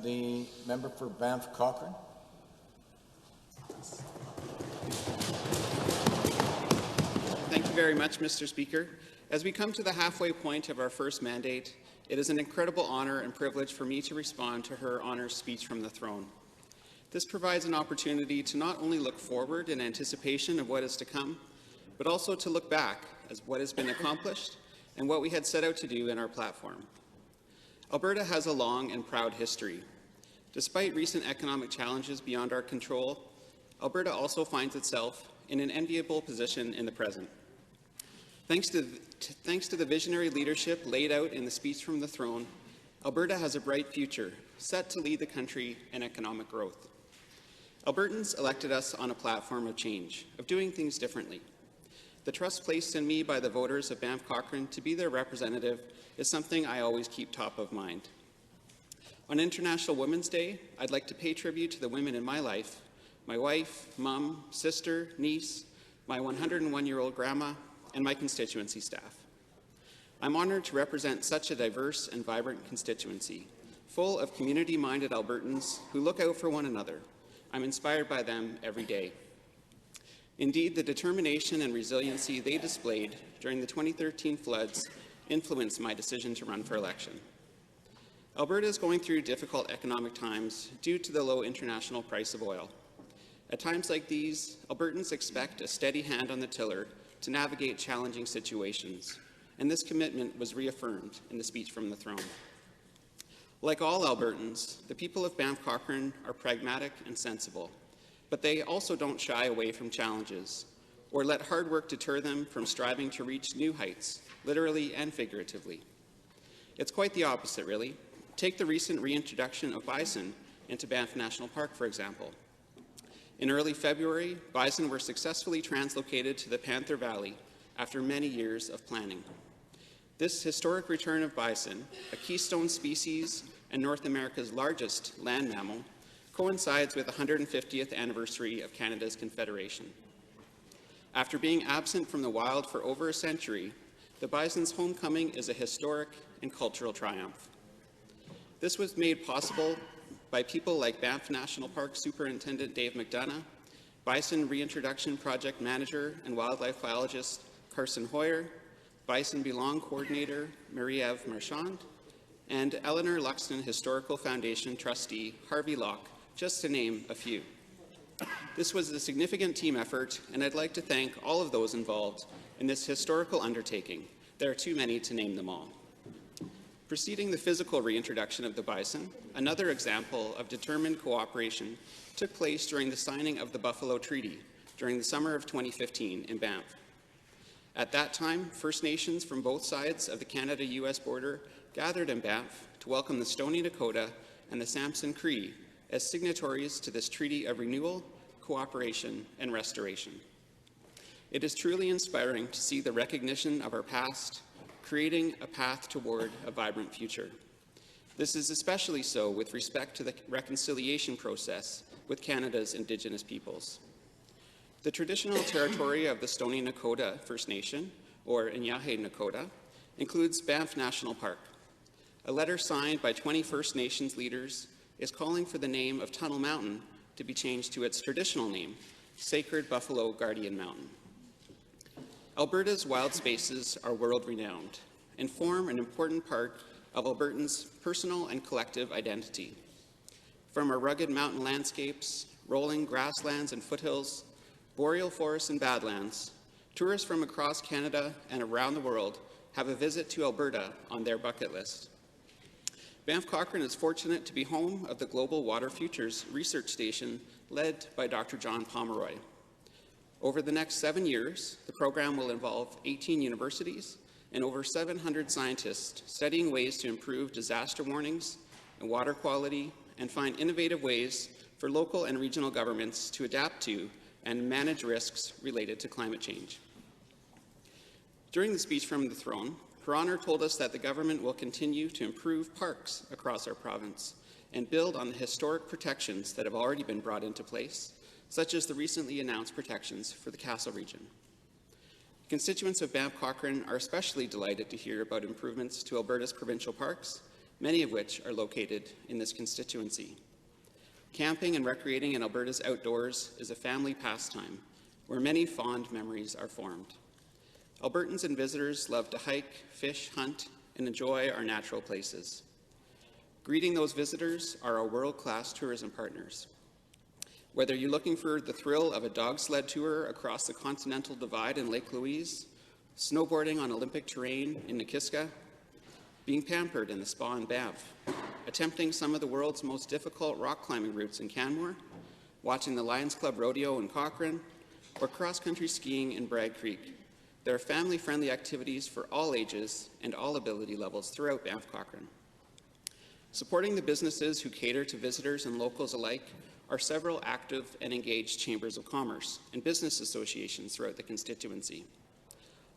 The member for Banff Cochrane. Thank you very much, Mr. Speaker. As we come to the halfway point of our first mandate, it is an incredible honour and privilege for me to respond to Her Honour's speech from the throne. This provides an opportunity to not only look forward in anticipation of what is to come, but also to look back as what has been accomplished and what we had set out to do in our platform. Alberta has a long and proud history. Despite recent economic challenges beyond our control, Alberta also finds itself in an enviable position in the present. Thanks to the visionary leadership laid out in the speech from the throne, Alberta has a bright future, set to lead the country in economic growth. Albertans elected us on a platform of change, of doing things differently. The trust placed in me by the voters of Banff Cochrane to be their representative is something I always keep top of mind. On International Women's Day, I'd like to pay tribute to the women in my life, my wife, mum, sister, niece, my 101-year-old grandma, and my constituency staff. I'm honoured to represent such a diverse and vibrant constituency, full of community-minded Albertans who look out for one another. I'm inspired by them every day. Indeed, the determination and resiliency they displayed during the 2013 floods influenced my decision to run for election. Alberta is going through difficult economic times due to the low international price of oil. At times like these, Albertans expect a steady hand on the tiller to navigate challenging situations, and this commitment was reaffirmed in the speech from the throne. Like all Albertans, the people of Banff Cochrane are pragmatic and sensible, but they also don't shy away from challenges or let hard work deter them from striving to reach new heights, literally and figuratively. It's quite the opposite, really. Take the recent reintroduction of bison into Banff National Park, for example. In early February, bison were successfully translocated to the Panther Valley after many years of planning. This historic return of bison, a keystone species and North America's largest land mammal, coincides with the 150th anniversary of Canada's Confederation. After being absent from the wild for over a century, the bison's homecoming is a historic and cultural triumph. This was made possible by people like Banff National Park Superintendent Dave McDonough, Bison Reintroduction Project Manager and Wildlife Biologist Carson Hoyer, Bison Belong Coordinator Marie-Eve Marchand, and Eleanor Luxton Historical Foundation Trustee Harvey Locke, just to name a few. This was a significant team effort, and I'd like to thank all of those involved in this historical undertaking. There are too many to name them all. Preceding the physical reintroduction of the bison, another example of determined cooperation took place during the signing of the Buffalo Treaty during the summer of 2015 in Banff. At that time, First Nations from both sides of the Canada-US border gathered in Banff to welcome the Stoney Nakoda and the Samson Cree as signatories to this treaty of renewal, cooperation, and restoration. It is truly inspiring to see the recognition of our past, creating a path toward a vibrant future. This is especially so with respect to the reconciliation process with Canada's Indigenous peoples. The traditional territory of the Stoney Nakoda First Nation, or Inyahe Nakoda, includes Banff National Park. A letter signed by 20 First Nations leaders is calling for the name of Tunnel Mountain to be changed to its traditional name, Sacred Buffalo Guardian Mountain. Alberta's wild spaces are world-renowned and form an important part of Albertans' personal and collective identity. From our rugged mountain landscapes, rolling grasslands and foothills, boreal forests and badlands, tourists from across Canada and around the world have a visit to Alberta on their bucket list. Banff Cochrane is fortunate to be home of the Global Water Futures Research Station led by Dr. John Pomeroy. Over the next 7 years, the program will involve 18 universities and over 700 scientists studying ways to improve disaster warnings and water quality and find innovative ways for local and regional governments to adapt to and manage risks related to climate change. During the speech from the throne, Her Honour told us that the government will continue to improve parks across our province and build on the historic protections that have already been brought into place, such as the recently announced protections for the Castle region. Constituents of Banff Cochrane are especially delighted to hear about improvements to Alberta's provincial parks, many of which are located in this constituency. Camping and recreating in Alberta's outdoors is a family pastime where many fond memories are formed. Albertans and visitors love to hike, fish, hunt, and enjoy our natural places. Greeting those visitors are our world-class tourism partners. Whether you're looking for the thrill of a dog sled tour across the Continental Divide in Lake Louise, snowboarding on Olympic terrain in Nikiska, being pampered in the spa in Banff, attempting some of the world's most difficult rock climbing routes in Canmore, watching the Lions Club Rodeo in Cochrane, or cross-country skiing in Bragg Creek, there are family-friendly activities for all ages and all ability levels throughout Banff Cochrane. Supporting the businesses who cater to visitors and locals alike are several active and engaged chambers of commerce and business associations throughout the constituency.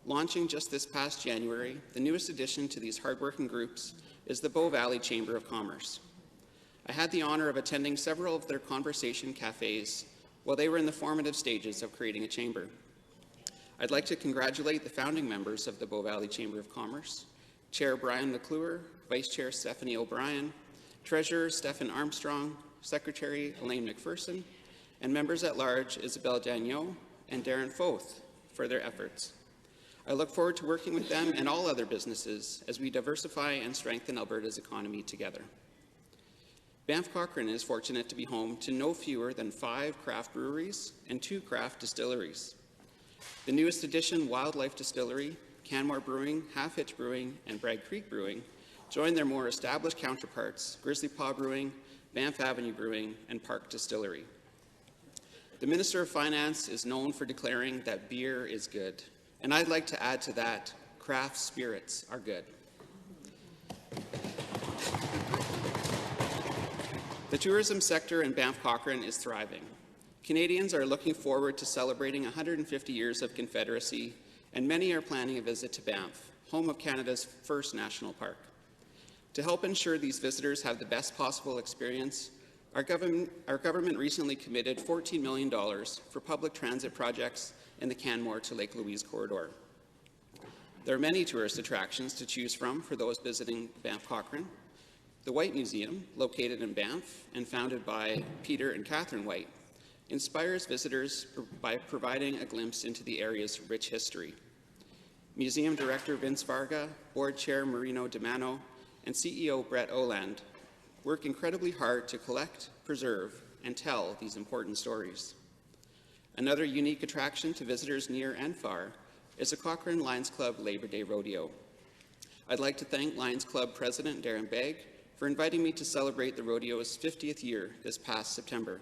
Launching just this past January, the newest addition to these hardworking groups is the Bow Valley Chamber of Commerce. I had the honor of attending several of their conversation cafes while they were in the formative stages of creating a chamber. I'd like to congratulate the founding members of the Bow Valley Chamber of Commerce, Chair Brian McClure, Vice Chair Stephanie O'Brien, Treasurer Stephen Armstrong, Secretary Elaine McPherson, and members at large Isabel Dagneau and Darren Foth for their efforts. I look forward to working with them and all other businesses as we diversify and strengthen Alberta's economy together. Banff Cochrane is fortunate to be home to no fewer than 5 craft breweries and 2 craft distilleries. The newest addition, Wildlife Distillery, Canmore Brewing, Half Hitch Brewing, and Bragg Creek Brewing, join their more established counterparts, Grizzly Paw Brewing, Banff Avenue Brewing, and Park Distillery. The Minister of Finance is known for declaring that beer is good, and I'd like to add to that, craft spirits are good. The tourism sector in Banff Cochrane is thriving. Canadians are looking forward to celebrating 150 years of Confederacy, and many are planning a visit to Banff, home of Canada's first national park. To help ensure these visitors have the best possible experience, our government recently committed $14 million for public transit projects in the Canmore to Lake Louise corridor. There are many tourist attractions to choose from for those visiting Banff Cochrane. The White Museum, located in Banff and founded by Peter and Catherine White, inspires visitors by providing a glimpse into the area's rich history. Museum Director Vince Varga, Board Chair Marino DiMano, and CEO Brett Oland work incredibly hard to collect, preserve, and tell these important stories. Another unique attraction to visitors near and far is the Cochrane Lions Club Labor Day Rodeo. I'd like to thank Lions Club President Darren Begg for inviting me to celebrate the rodeo's 50th year this past September.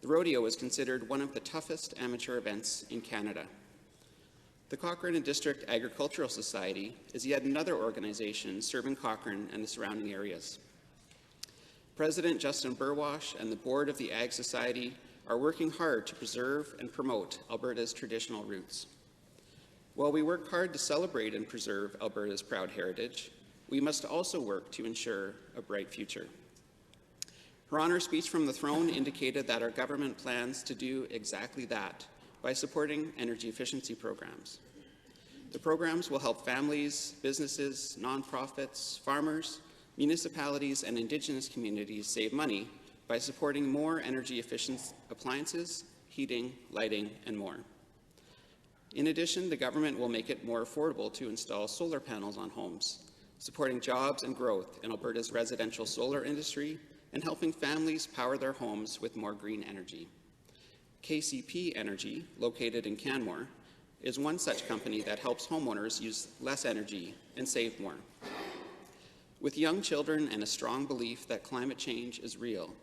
The rodeo is considered one of the toughest amateur events in Canada. The Cochrane and District Agricultural Society is yet another organization serving Cochrane and the surrounding areas. President Justin Burwash and the board of the Ag Society are working hard to preserve and promote Alberta's traditional roots. While we work hard to celebrate and preserve Alberta's proud heritage, we must also work to ensure a bright future. Her Honour's speech from the throne indicated that our government plans to do exactly that by supporting energy efficiency programs. The programs will help families, businesses, nonprofits, farmers, municipalities, and Indigenous communities save money by supporting more energy-efficient appliances, heating, lighting, and more. In addition, the government will make it more affordable to install solar panels on homes, supporting jobs and growth in Alberta's residential solar industry and helping families power their homes with more green energy. KCP Energy, located in Canmore, is one such company that helps homeowners use less energy and save more. With young children and a strong belief that climate change is real,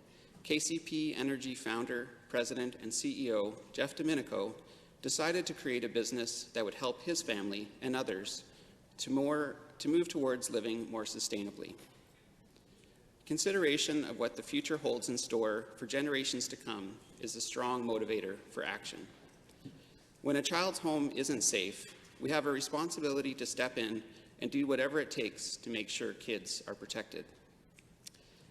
KCP Energy founder, president, and CEO Jeff Domenico decided to create a business that would help his family and others to move towards living more sustainably. Consideration of what the future holds in store for generations to come is a strong motivator for action. When a child's home isn't safe, we have a responsibility to step in and do whatever it takes to make sure kids are protected.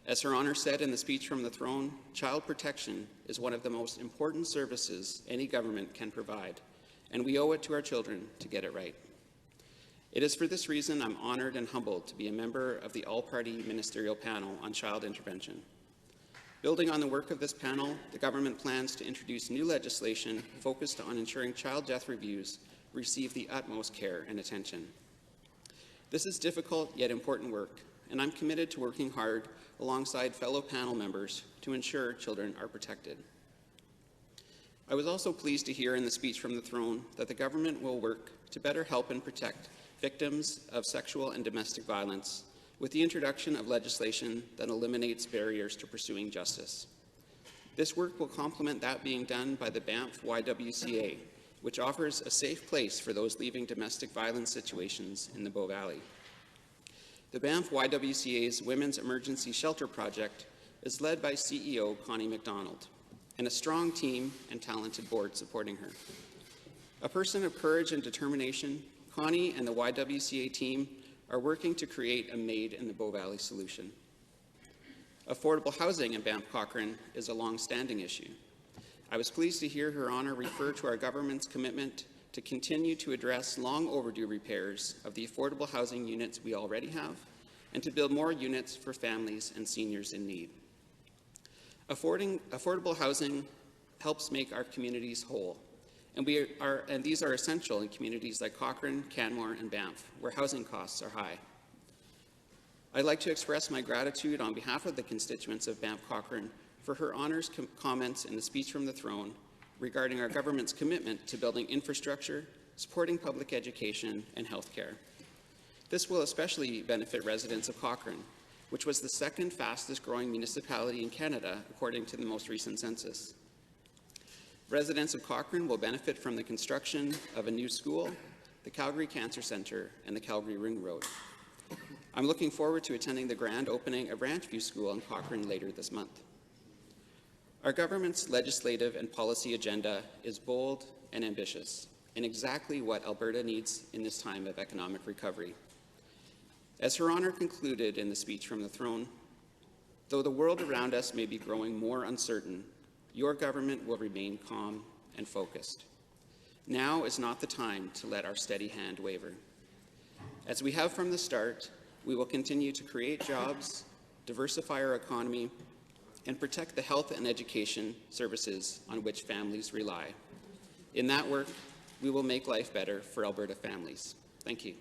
As Her Honour said in the speech from the throne, child protection is one of the most important services any government can provide, and we owe it to our children to get it right. It is for this reason I'm honored and humbled to be a member of the all-party ministerial panel on child intervention. Building on the work of this panel, the government plans to introduce new legislation focused on ensuring child death reviews receive the utmost care and attention. This is difficult yet important work, and I'm committed to working hard alongside fellow panel members to ensure children are protected. I was also pleased to hear in the speech from the throne that the government will work to better help and protect victims of sexual and domestic violence with the introduction of legislation that eliminates barriers to pursuing justice. This work will complement that being done by the Banff YWCA, which offers a safe place for those leaving domestic violence situations in the Bow Valley. The Banff YWCA's Women's Emergency Shelter Project is led by CEO Connie MacDonald, and a strong team and talented board supporting her. A person of courage and determination, Connie and the YWCA team are working to create a Made in the Bow Valley solution. Affordable housing in Banff Cochrane is a long-standing issue. I was pleased to hear Her Honour refer to our government's commitment to continue to address long overdue repairs of the affordable housing units we already have and to build more units for families and seniors in need. Affordable housing helps make our communities whole, and these are essential in communities like Cochrane, Canmore, and Banff, where housing costs are high. I'd like to express my gratitude on behalf of the constituents of Banff Cochrane for Her Honour's comments in the speech from the throne regarding our government's commitment to building infrastructure, supporting public education, and health care. This will especially benefit residents of Cochrane, which was the second fastest growing municipality in Canada, according to the most recent census. Residents of Cochrane will benefit from the construction of a new school, the Calgary Cancer Centre, and the Calgary Ring Road. I'm looking forward to attending the grand opening of Ranchview School in Cochrane later this month. Our government's legislative and policy agenda is bold and ambitious, and exactly what Alberta needs in this time of economic recovery. As Her Honour concluded in the speech from the throne, though the world around us may be growing more uncertain, your government will remain calm and focused. Now is not the time to let our steady hand waver. As we have from the start, we will continue to create jobs, diversify our economy, and protect the health and education services on which families rely. In that work, we will make life better for Alberta families. Thank you.